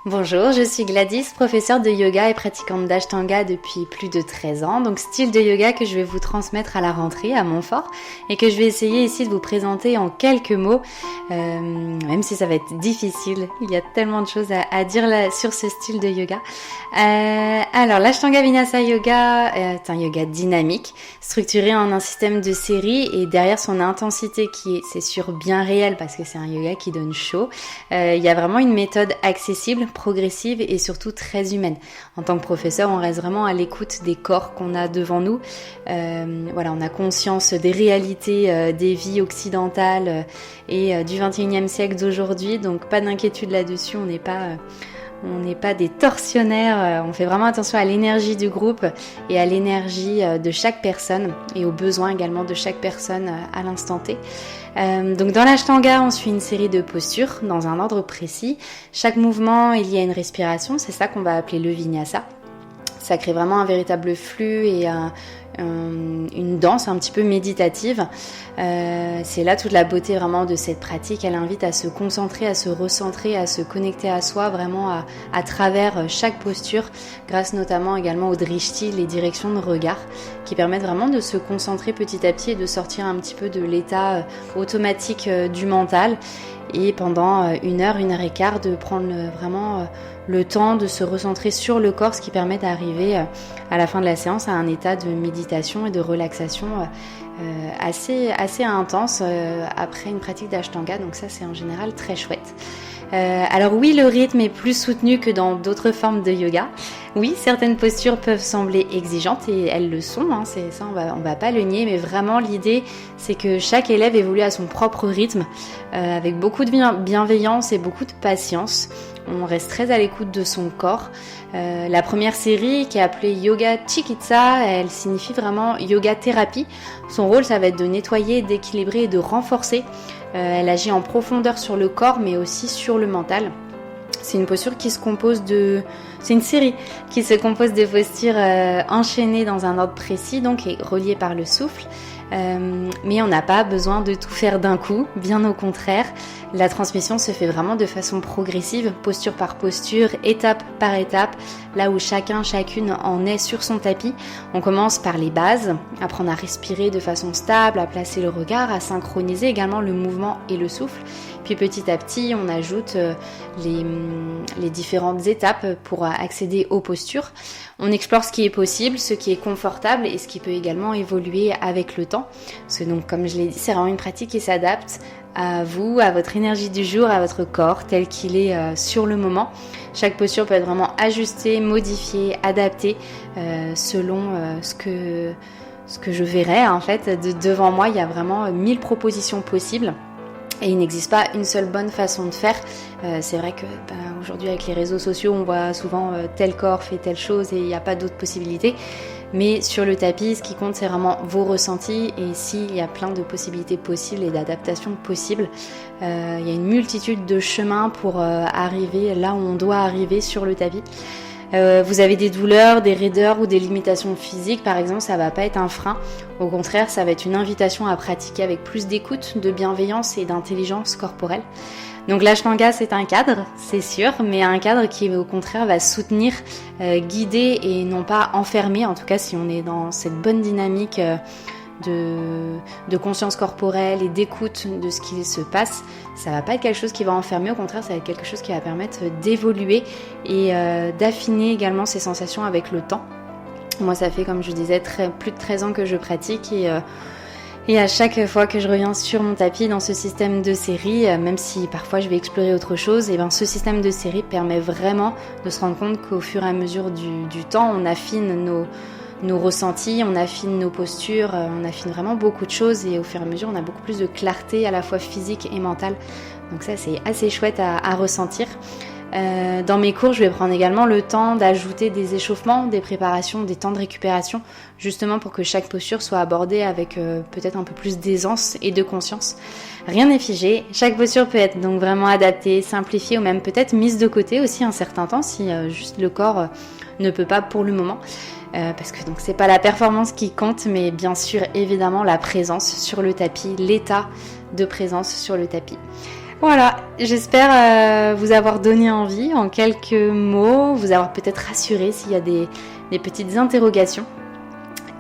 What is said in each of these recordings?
Bonjour, je suis Gladys, professeure de yoga et pratiquante d'Ashtanga depuis plus de 13 ans. Donc style de yoga que je vais vous transmettre à la rentrée à Montfort et que je vais essayer ici de vous présenter en quelques mots, même si ça va être difficile. Il y a tellement de choses à dire là, sur ce style de yoga. Alors l'Ashtanga Vinyasa Yoga est un yoga dynamique, structuré en un système de séries et derrière son intensité qui est, c'est sûr, bien réelle parce que c'est un yoga qui donne chaud, il y a vraiment une méthode accessible, progressive et surtout très humaine. En tant que professeur, on reste vraiment à l'écoute des corps qu'on a devant nous. On a conscience des réalités des vies occidentales et du 21e siècle d'aujourd'hui, donc pas d'inquiétude là-dessus, on n'est pas des tortionnaires, on fait vraiment attention à l'énergie du groupe et à l'énergie de chaque personne et aux besoins également de chaque personne à l'instant T. Donc dans l'Ashtanga, on suit une série de postures dans un ordre précis. Chaque mouvement est lié à une respiration, c'est ça qu'on va appeler le Vinyasa. Ça crée vraiment un véritable flux et une danse un petit peu méditative. C'est là toute la beauté vraiment de cette pratique. Elle invite à se concentrer, à se recentrer, à se connecter à soi vraiment à travers chaque posture, grâce notamment également au drishti, les directions de regard, qui permettent vraiment de se concentrer petit à petit et de sortir un petit peu de l'état automatique du mental. Et pendant 1 heure, 1 heure et quart, de prendre vraiment le temps de se recentrer sur le corps, ce qui permet d'arriver à la fin de la séance à un état de méditation et de relaxation assez intense après une pratique d'Ashtanga. Donc ça, c'est en général très chouette. Alors oui, le rythme est plus soutenu que dans d'autres formes de yoga. Oui, certaines postures peuvent sembler exigeantes et elles le sont, c'est ça, on va pas le nier, mais vraiment l'idée c'est que chaque élève évolue à son propre rythme, avec beaucoup de bienveillance et beaucoup de patience. On reste très à l'écoute de son corps. La première série, qui est appelée Yoga Chikitsa, elle signifie vraiment yoga thérapie. Son rôle, ça va être de nettoyer, d'équilibrer et de renforcer. Elle agit en profondeur sur le corps, mais aussi sur le mental. C'est une posture qui se compose c'est une série qui se compose de postures enchaînées dans un ordre précis, donc et reliées par le souffle. Mais on n'a pas besoin de tout faire d'un coup, bien au contraire. La transmission se fait vraiment de façon progressive, posture par posture, étape par étape, là où chacune en est sur son tapis. On commence par les bases, apprendre à respirer de façon stable, à placer le regard, à synchroniser également le mouvement et le souffle. Puis petit à petit, on ajoute les différentes étapes pour accéder aux postures. On explore ce qui est possible, ce qui est confortable et ce qui peut également évoluer avec le temps. Parce que donc, comme je l'ai dit, c'est vraiment une pratique qui s'adapte à vous, à votre énergie du jour, à votre corps tel qu'il est sur le moment. Chaque posture peut être vraiment ajustée, modifiée, adaptée selon ce que je verrai. En fait, devant moi, il y a vraiment 1000 propositions possibles. Et il n'existe pas une seule bonne façon de faire. C'est vrai que aujourd'hui avec les réseaux sociaux, on voit souvent tel corps fait telle chose et il n'y a pas d'autres possibilités. Mais sur le tapis, ce qui compte, c'est vraiment vos ressentis. Et s'il y a plein de possibilités possibles et d'adaptations possibles, il y a une multitude de chemins pour arriver là où on doit arriver sur le tapis. Vous avez des douleurs, des raideurs ou des limitations physiques, par exemple, ça va pas être un frein. Au contraire, ça va être une invitation à pratiquer avec plus d'écoute, de bienveillance et d'intelligence corporelle. Donc l'Ashtanga, c'est un cadre, c'est sûr, mais un cadre qui, au contraire, va soutenir, guider et non pas enfermer, en tout cas si on est dans cette bonne dynamique de conscience corporelle et d'écoute de ce qui se passe. Ça va pas être quelque chose qui va enfermer, au contraire ça va être quelque chose qui va permettre d'évoluer et d'affiner également ses sensations avec le temps. Moi ça fait, comme je disais, plus de 13 ans que je pratique et à chaque fois que je reviens sur mon tapis dans ce système de série, même si parfois je vais explorer autre chose, et ce système de série permet vraiment de se rendre compte qu'au fur et à mesure du temps, on affine nos ressentis, on affine nos postures, on affine vraiment beaucoup de choses et au fur et à mesure on a beaucoup plus de clarté à la fois physique et mentale. Donc ça c'est assez chouette à ressentir. Dans mes cours, je vais prendre également le temps d'ajouter des échauffements, des préparations, des temps de récupération, justement pour que chaque posture soit abordée avec peut-être un peu plus d'aisance et de conscience. Rien n'est figé, chaque posture peut être donc vraiment adaptée, simplifiée ou même peut-être mise de côté aussi un certain temps si juste le corps ne peut pas pour le moment. Parce que donc c'est pas la performance qui compte, mais bien sûr évidemment la présence sur le tapis, l'état de présence sur le tapis. Voilà, j'espère vous avoir donné envie en quelques mots, vous avoir peut-être rassuré s'il y a des petites interrogations.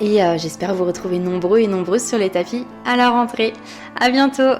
Et j'espère vous retrouver nombreux et nombreuses sur les tapis à la rentrée. À bientôt!